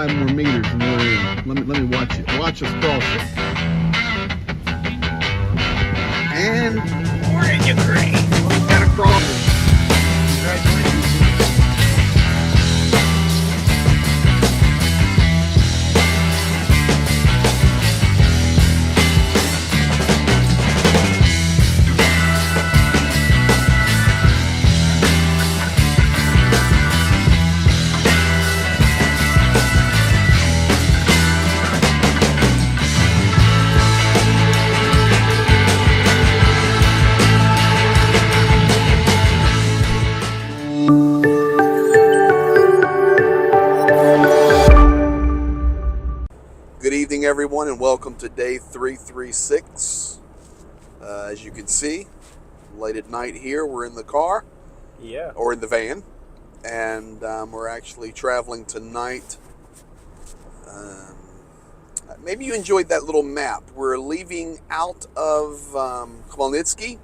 5 more meters and we're in. Let me watch it. Watch us cross it. And we're in Ukraine. Gotta cross it. Good evening, everyone, and welcome to day 336. As you can see, late at night here, we're in the car, or in the van, and we're actually traveling tonight. Maybe you enjoyed that little map. We're leaving out of Khmelnytsky,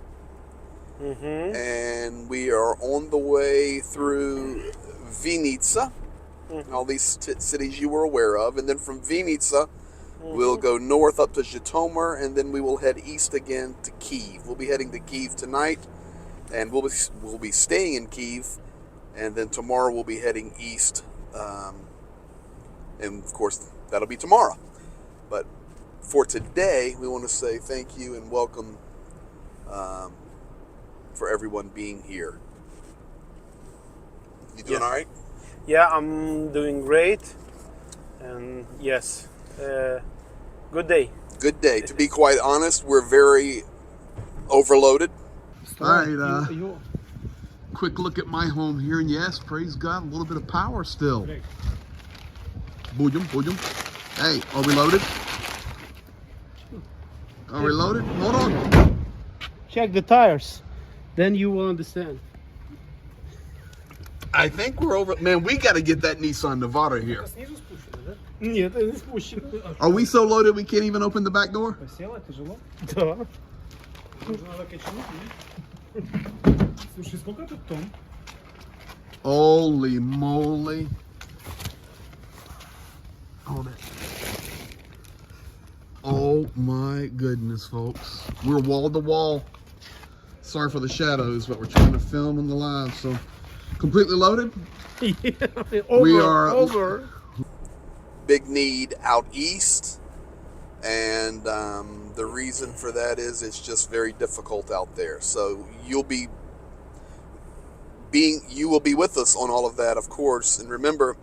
and we are on the way through Vinnytsia. All these cities you were aware of, and then from Vinnytsia we'll go north up to Zhytomyr, and then we will head east again to Kyiv. We'll be heading to Kyiv tonight, and we'll be staying in Kyiv, and then tomorrow we'll be heading east, and of course that'll be tomorrow. But for today, we want to say thank you and welcome for everyone being here. You doing all right? Yeah, I'm doing great, and yes, good day. Good day. To be quite honest, we're very overloaded. All right, quick look at my home here, and yes, praise God, a little bit of power still. Boom. Hey, are we loaded? Are we loaded? Hold on. Check the tires, then you will understand. I think we're over. Man, we got to get that Nissan Navara here. Are we so loaded we can't even open the back door? Holy moly. Hold it. Oh my goodness, folks. We're wall to wall. Sorry for the shadows, but we're trying to film in the live, so. Completely loaded? We are over. Big need out east, and the reason for that is it's just very difficult out there. So you will be with us on all of that, of course. And remember,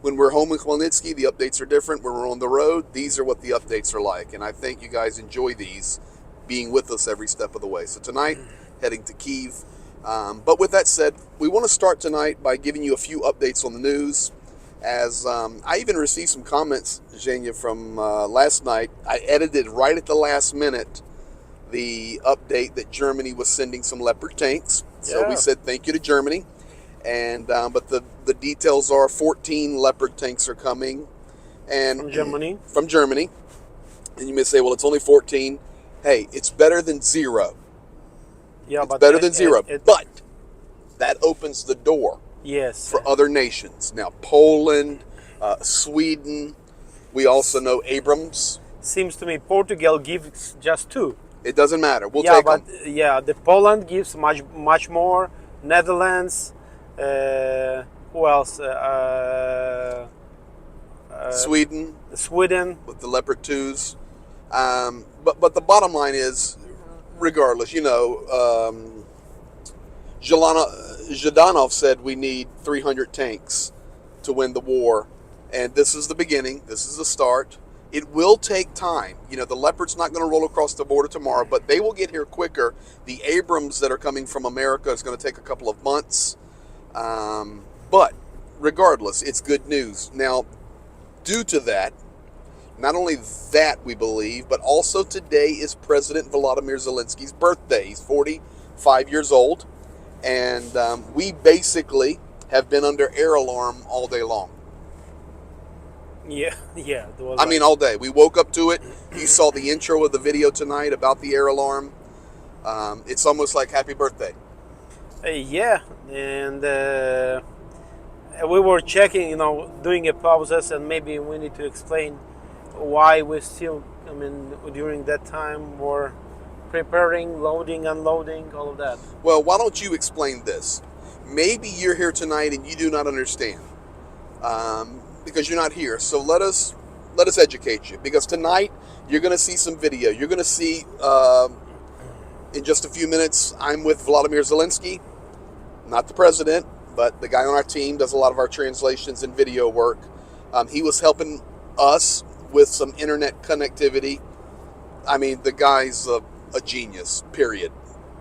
when we're home in Khmelnytsky, the updates are different. When we're on the road, these are what the updates are like, and I think you guys enjoy these, being with us every step of the way. So tonight, heading to Kyiv. But with that said, we want to start tonight by giving you a few updates on the news. As I even received some comments, Zhenya, from last night. I edited right at the last minute the update that Germany was sending some Leopard tanks. So we said thank you to Germany. And but the details are 14 Leopard tanks are coming, and from Germany. And you may say, well, it's only 14. Hey, it's better than zero. Yeah, it's better than zero, but that opens the door for other nations. Now, Poland, Sweden, we also know Abrams. Seems to me Portugal gives just 2. It doesn't matter. We'll take them. Yeah, the Poland gives much more. Netherlands, who else? Sweden with the Leopard 2s. But the bottom line is, regardless, Zhdanov said we need 300 tanks to win the war, and this is the beginning. This is the start. It will take time. The Leopard's not going to roll across the border tomorrow, but they will get here quicker. The Abrams that are coming from America is going to take a couple of months. But regardless, it's good news. Now, due to that, not only that we believe, but also today is President Volodymyr Zelensky's birthday. He's 45 years old, and we basically have been under air alarm all day long. Yeah. I mean, all day. We woke up to it. You saw the intro of the video tonight about the air alarm. It's almost like happy birthday. Yeah, and we were checking, doing a pauses, and maybe we need to explain why we still, during that time were preparing, loading, unloading, all of that. Well, why don't you explain this? Maybe you're here tonight and you do not understand because you're not here. So let us educate you, because tonight you're going to see some video. You're going to see in just a few minutes. I'm with Vladimir Zelensky, not the president, but the guy on our team does a lot of our translations and video work. He was helping us with some internet connectivity. I mean, the guy's a genius, period.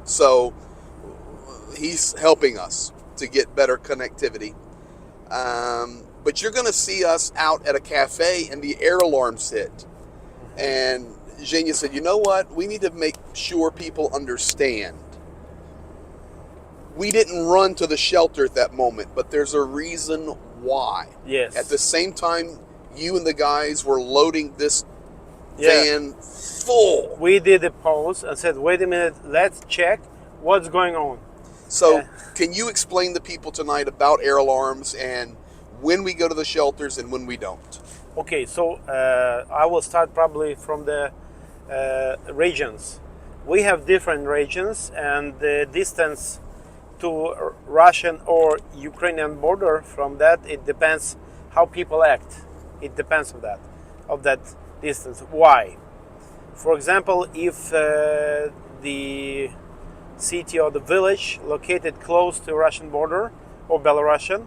So he's helping us to get better connectivity. But you're going to see us out at a cafe and the air alarms hit. And Zhenya said, you know what? We need to make sure people understand. We didn't run to the shelter at that moment, but there's a reason why. Yes. At the same time, you and the guys were loading this van full. We did a pause and said, wait a minute, let's check what's going on. So can you explain to people tonight about air alarms and when we go to the shelters and when we don't? Okay, so I will start probably from the regions. We have different regions, and the distance to Russian or Ukrainian border from that, it depends how people act. It depends of that distance. Why? For example, if the city or the village located close to Russian border or Belarusian,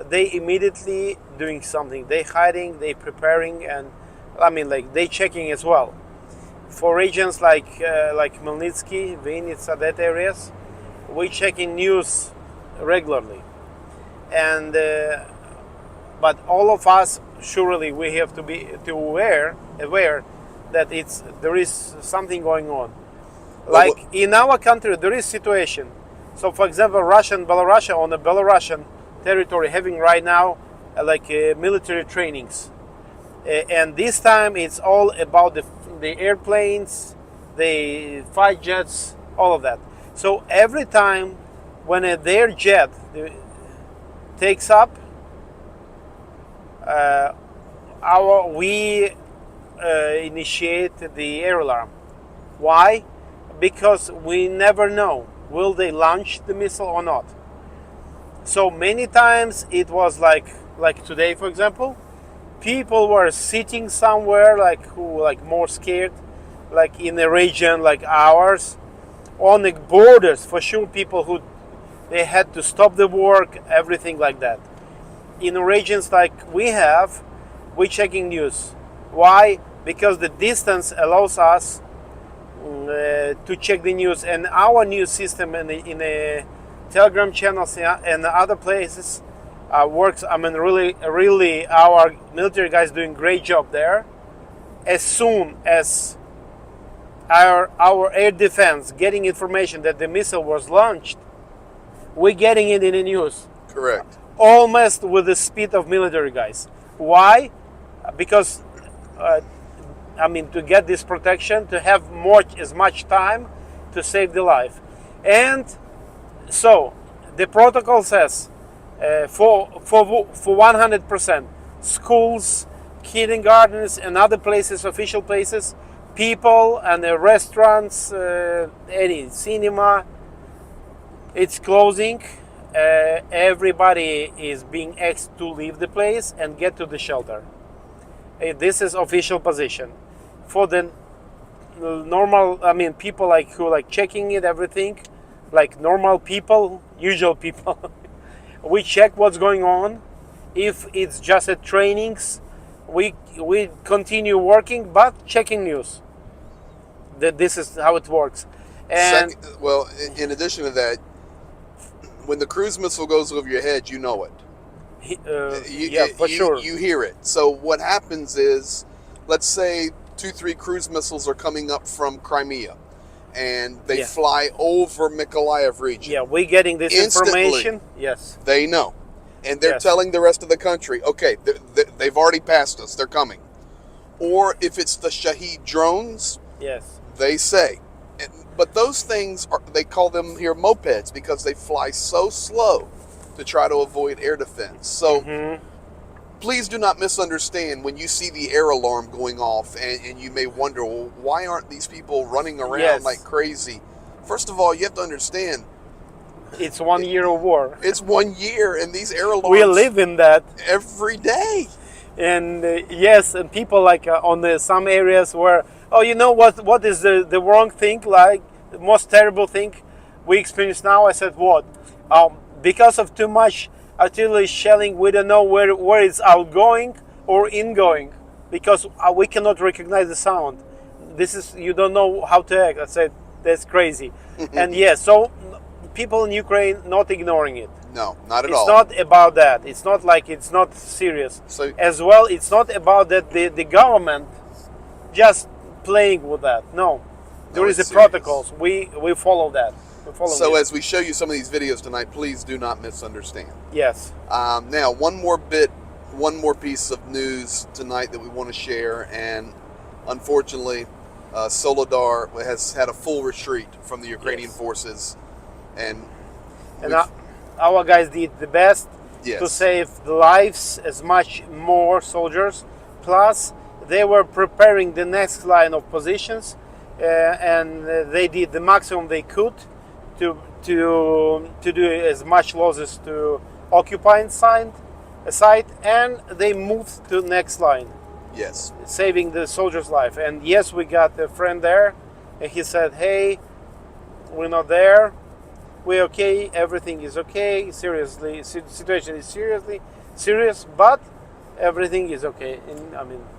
they immediately doing something. They hiding, they preparing, and they checking as well. For regions like Khmelnytsky, Vinnytsia, that areas, we checking news regularly. And but all of us, surely we have to be aware that there is something going on. Like in our country, there is situation. So, for example, Belarusia on the Belarusian territory having right now military trainings, and this time it's all about the airplanes, the fighter jets, all of that. So every time when their jet takes up, we initiate the air alarm. Why? Because we never know, will they launch the missile or not. So many times it was like today, for example, people were sitting somewhere who more scared, like in a region like ours, on the borders, for sure, people who they had to stop the work, everything like that. In regions like we checking news. Why? Because the distance allows us to check the news, and our news system in the Telegram channels and other places works. Really, our military guys doing great job there. As soon as our air defense getting information that the missile was launched, we're getting it in the news. Correct. Almost with the speed of military guys. Why? Because to get this protection, to have as much time to save the life. And so the protocol says for 100%, schools, kindergartens, and other places, official places, people and the restaurants, any cinema, it's closing. Everybody is being asked to leave the place and get to the shelter. This is official position. For the normal, people who checking it, everything, like normal people, usual people, we check what's going on. If it's just at trainings, we continue working, but checking news. This is how it works. And in addition to that, when the cruise missile goes over your head, you know it. For sure. You hear it. So what happens is, let's say 2-3 cruise missiles are coming up from Crimea, and they fly over Mykolaiv region. Yeah, we're getting this Instantly, information. Yes. They know. And they're telling the rest of the country, okay, they've already passed us. They're coming. Or if it's the Shahed drones, they say. But those things, they call them here mopeds because they fly so slow to try to avoid air defense. So please do not misunderstand when you see the air alarm going off and you may wonder, well, why aren't these people running around like crazy? First of all, you have to understand, it's 1 year of war. It's 1 year, and these air alarms... We live in that. Every day. And yes, and people like on some areas where, oh, you know what is the wrong thing, like the most terrible thing we experience now? I said, what? Because of too much artillery shelling, we don't know where it's outgoing or ingoing, because we cannot recognize the sound. You don't know how to act. I said, that's crazy. And yes, so people in Ukraine not ignoring it. No, not at all. It's not about that. It's not like it's not serious. So, as well, it's not about that the government just playing with that. No, there is a protocols. We follow that. So as we show you some of these videos tonight, please do not misunderstand. Yes. Now, one more piece of news tonight that we want to share, and unfortunately, Soledar has had a full retreat from the Ukrainian forces, and our guys did the best yes. to save the lives as much more soldiers. Plus, they were preparing the next line of positions, and they did the maximum they could to do as much losses to occupying site, and they moved to the next line. Yes. Saving the soldier's life. And yes, we got a friend there, and he said, hey, we're not there. We're okay. Everything is okay. Seriously, situation is serious, but everything is okay.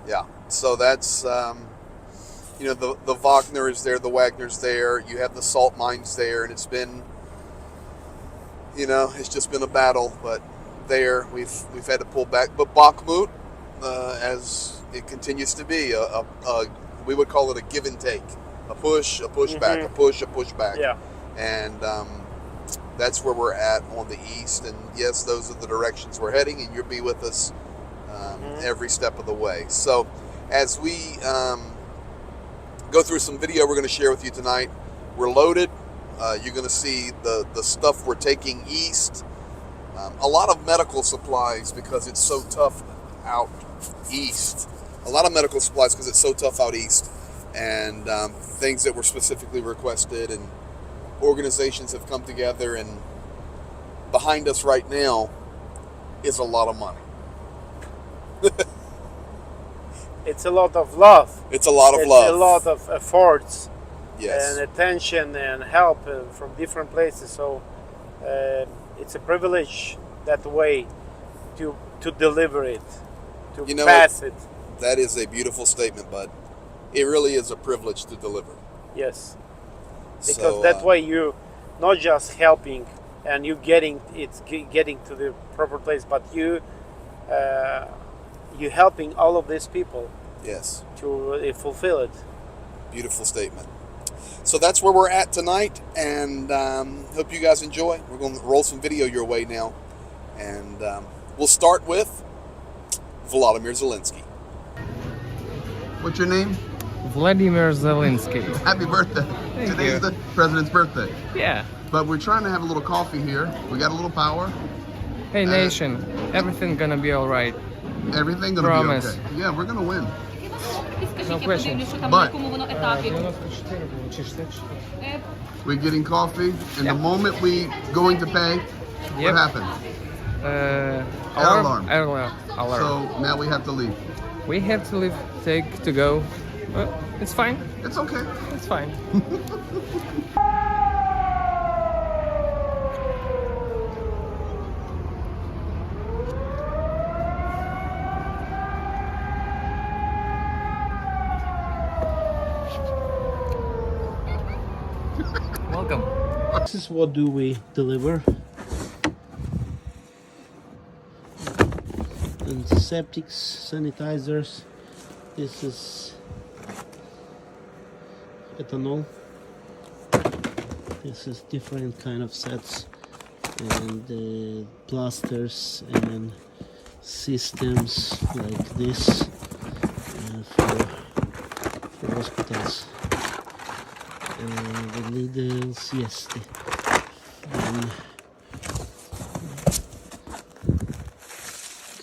Yeah. So that's the Wagner is there, the Wagner's there. You have the salt mines there, and it's been, it's just been a battle. But there, we've had to pull back. But Bakhmut, as it continues to be, we would call it a give and take, a push back, a push back. Yeah. And that's where we're at on the east, and yes, those are the directions we're heading, and you'll be with us every step of the way. So as we go through some video we're going to share with you tonight, we're loaded. You're going to see the stuff we're taking east, a lot of medical supplies because it's so tough out east, and things that were specifically requested, and organizations have come together, and behind us right now is a lot of money. It's a lot of love. It's a lot of love. It's a lot of efforts, yes, and attention and help from different places. So it's a privilege that way to deliver it, to pass it. That is a beautiful statement, bud. It really is a privilege to deliver. Yes. Because that way you not just helping and you getting to the proper place, but you helping all of these people. Yes. To fulfill it. Beautiful statement. So that's where we're at tonight, and hope you guys enjoy. We're going to roll some video your way now, and we'll start with Volodymyr Zelensky. What's your name? Vladimir Zelensky. Happy birthday. Today's the president's birthday. Yeah. But we're trying to have a little coffee here. We got a little power. Hey nation, everything gonna be alright. Everything gonna Promise. be okay. Yeah, we're gonna win. No question. But we're getting coffee, and the moment we going to pay, what happens? Alarm. Alarm. So now we have to leave. We have to leave, take to go. It's fine. It's okay. It's fine. Welcome. This is what do we deliver. Antiseptics, sanitizers. This is ethanol. This is different kind of sets, and plasters and systems like this for hospitals. The needles, yes.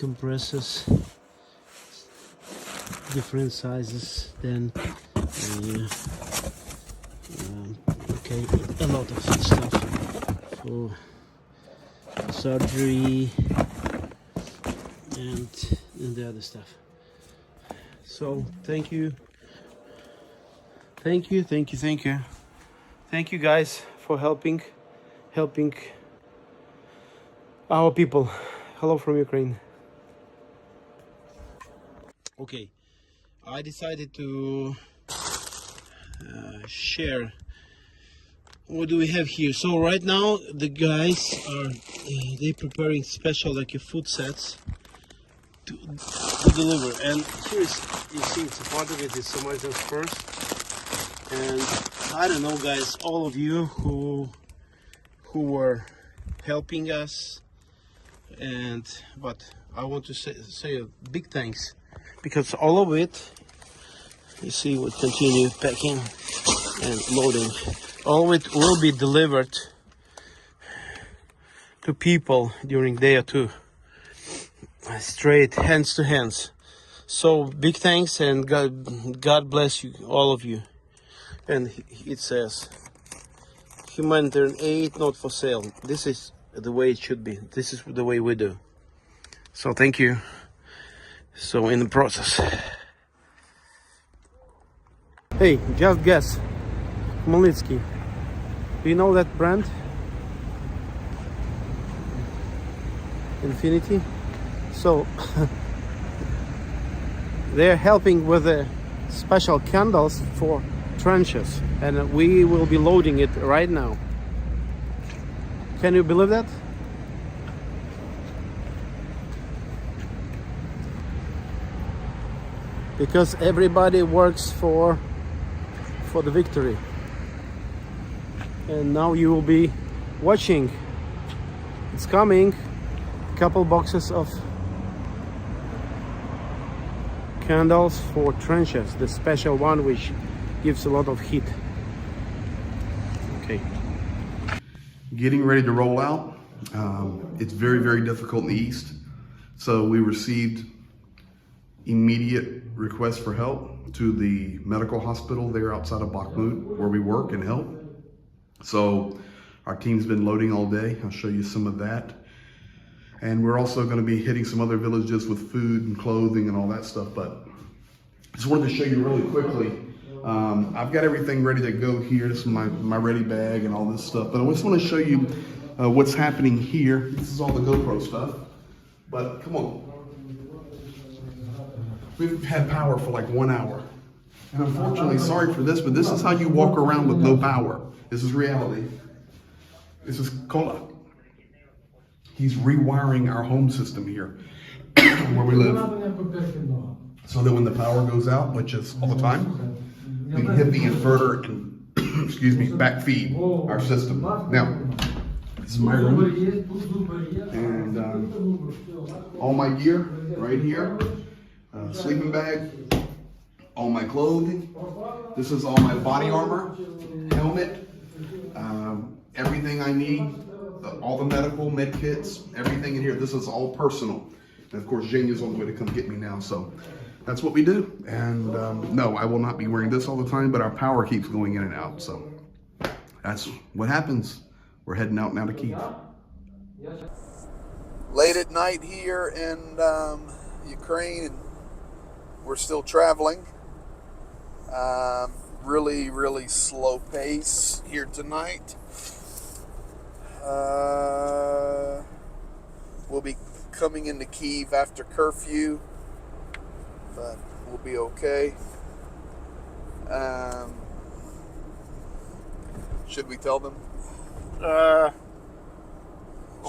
compressors, different sizes. Then okay, a lot of stuff for surgery and the other stuff. So thank you guys for helping our people. Hello from Ukraine. Okay, I decided to share what do we have here. So right now the guys are they preparing special like food sets to deliver, and here is, you see, it's a part of it is Samaritan's First. And I don't know, guys, all of you who were helping us, but I want to say a big thanks, because all of it, you see, we continue packing and loading. All of it will be delivered to people during day or two, straight hands to hands. So big thanks, and God bless you, all of you. And it says, humanitarian aid not for sale. This is the way it should be. This is the way we do. So thank you. So in the process. Hey, just guess. Khmelnytsky. Do you know that brand? Infinity. So they're helping with the special candles for trenches, and we will be loading it right now. Can you believe that? Because everybody works for the victory. And now you will be watching. It's coming. A couple boxes of candles for trenches, the special one which gives a lot of heat. Okay. Getting ready to roll out. It's very, very difficult in the east. So we received immediate requests for help to the medical hospital there outside of Bakhmut, where we work and help. So our team's been loading all day. I'll show you some of that. And we're also going to be hitting some other villages with food and clothing and all that stuff. But I just wanted to show you really quickly. I've got everything ready to go here. This is my ready bag and all this stuff. But I just want to show you what's happening here. This is all the GoPro stuff. But come on. We've had power for like 1 hour. And unfortunately, sorry for this, but this is how you walk around with no power. This is reality. This is Kola. He's rewiring our home system here where we live. So that when the power goes out, which is all the time, we can hit the inverter and, excuse me, backfeed our system. Now, this is my room. And all my gear right here. Sleeping bag, all my clothing. This is all my body armor, helmet, everything I need, all the medical med kits, everything in here. This is all personal. And of course, Jane is on the way to come get me now. So that's what we do. And no, I will not be wearing this all the time, but our power keeps going in and out. So that's what happens. We're heading out now to Kyiv. Late at night here in Ukraine, and we're still traveling. Really, really slow pace here tonight. We'll be coming into Kyiv after curfew, but we'll be okay. Should we tell them?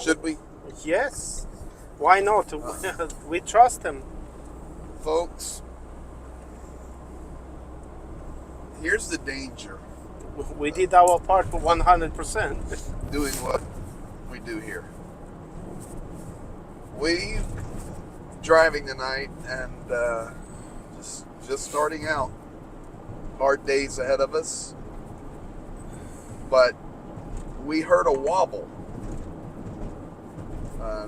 Should we? Yes. Why not? We trust them. Folks, here's the danger. We did our part for 100%. Doing what we do here. We driving tonight and just starting out. Hard days ahead of us. But we heard a wobble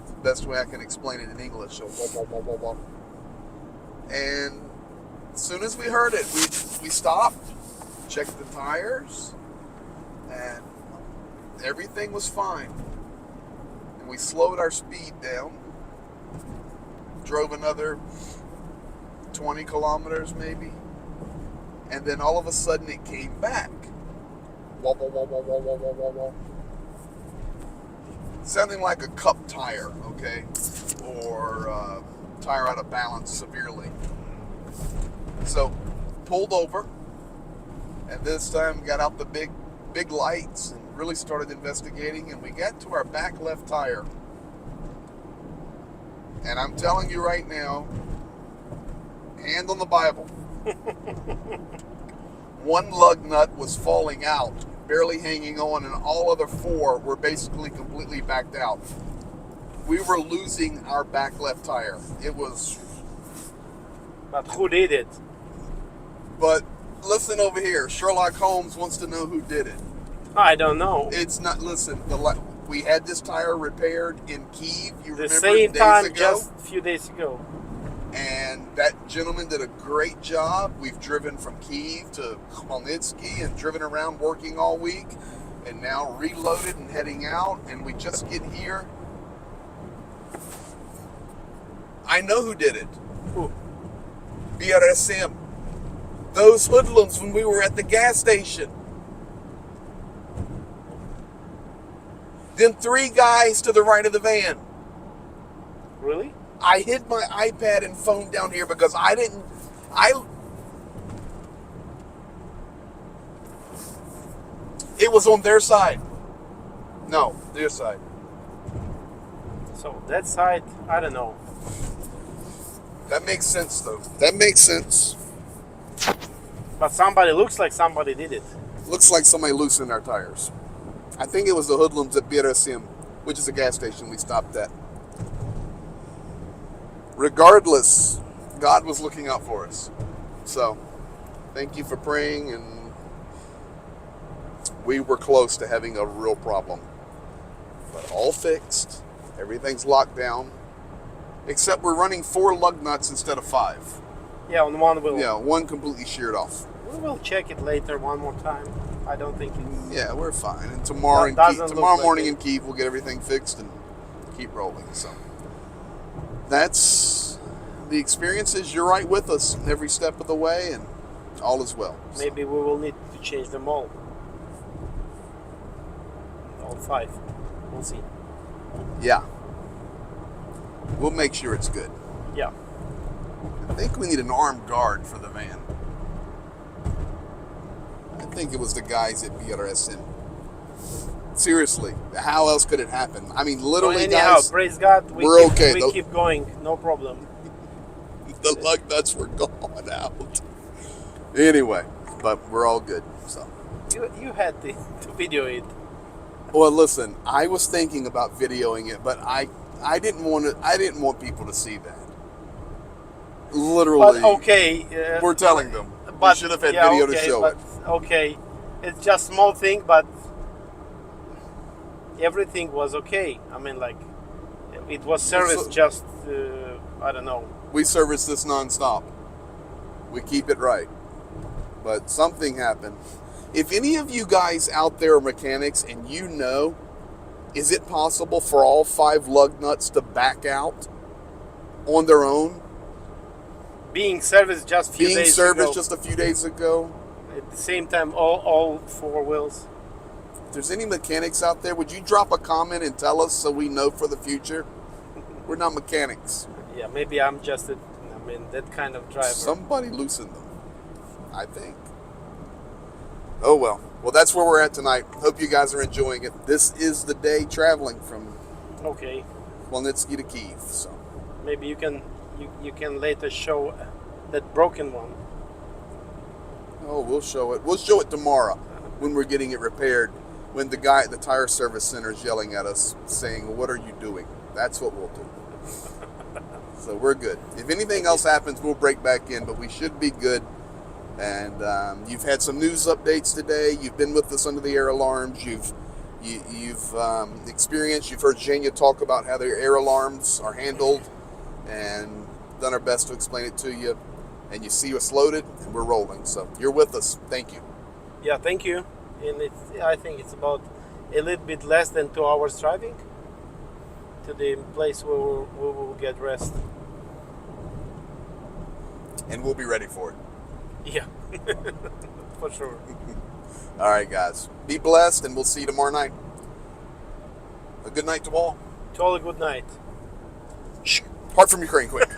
the best way I can explain it in English. So, wah, wah, wah, wah, wah. And as soon as we heard it, we stopped, checked the tires, and everything was fine. And we slowed our speed down, drove another 20 kilometers maybe, and then all of a sudden it came back. Wah, wah, wah, wah, wah, wah, wah, wah, wah. Sounding like a cup tire, okay? Or tire out of balance severely. So, pulled over, and this time got out the big lights and really started investigating, and we got to our back left tire. And I'm telling you right now, hand on the Bible, one lug nut was falling out, barely hanging on, and all other four were basically completely backed out. We were losing our back left tire. It was... But who did it? But listen over here. Sherlock Holmes wants to know who did it. I don't know. It's not... Listen, we had this tire repaired in Kyiv. You remember The same days time, ago? just a few days ago. And that gentleman did a great job. We've driven from Kyiv to Khmelnytsky and driven around working all week, and now reloaded and heading out, and we just get here. I know who did it. Who? BRSM. Those hoodlums when we were at the gas station. Them three guys to the right of the van. Really? I hid my iPad and phone down here because it was on their side. No, their side. So that side, I don't know. That makes sense, though. That makes sense. But somebody looks like somebody did it. Looks like somebody loosened our tires. I think it was the hoodlums at BRSM, which is a gas station we stopped at. Regardless, God was looking out for us. So, thank you for praying, and we were close to having a real problem. But all fixed. Everything's locked down. Except we're running 4 lug nuts instead of 5. Yeah, on one wheel. Yeah, one completely sheared off. We will check it later one more time. I don't think it's... Yeah, we're fine. And tomorrow, tomorrow morning in Kyiv, we'll get everything fixed and keep rolling. So that's the experiences. You're right with us every step of the way, and all is well. So. Maybe we will need to change them all. All 5. We'll see. Yeah. We'll make sure it's good. Yeah. I think we need an armed guard for the van. I think it was the guys at BRSM. Seriously, how else could it happen? I mean, literally, anyhow, guys, praise God, we're okay. We keep going, no problem. The lug nuts were gone out. Anyway, but we're all good. So You had to video it. well, listen, I was thinking about videoing it, but I didn't want people to see that. Literally. But okay. We're telling them. But, We should have had video to show it. Okay, it's just small thing, but everything was okay. I mean, like, it was service just, I don't know. We service this nonstop. We keep it right. But something happened. If any of you guys out there are mechanics and you know, is it possible for all 5 lug nuts to back out on their own? Being serviced just a few days ago. Being serviced just a few days ago. At the same time, all 4 wheels. If there's any mechanics out there, would you drop a comment and tell us so we know for the future? We're not mechanics. Yeah, maybe I'm just that kind of driver. Somebody loosened them, I think. Oh well. Well, that's where we're at tonight. Hope you guys are enjoying it. This is the day traveling from Khmelnytsky to Kyiv. So maybe you can later show that broken one. Oh, we'll show it. We'll show it tomorrow when we're getting it repaired. When the guy at the tire service center is yelling at us, saying, "What are you doing?" That's what we'll do. So we're good. If anything else happens, we'll break back in, but we should be good. And you've had some news updates today. You've been with us under the air alarms. You've You've experienced, you've heard Zhenya talk about how their air alarms are handled, and done our best to explain it to you. And you see us loaded, and we're rolling. So you're with us. Thank you. Yeah, thank you. And I think it's about a little bit less than 2 hours driving to the place where we will get rest. And we'll be ready for it. Yeah, for sure. All right, guys. Be blessed, and we'll see you tomorrow night. A good night to all. To all a good night. Shh. Heart from Ukraine, quick.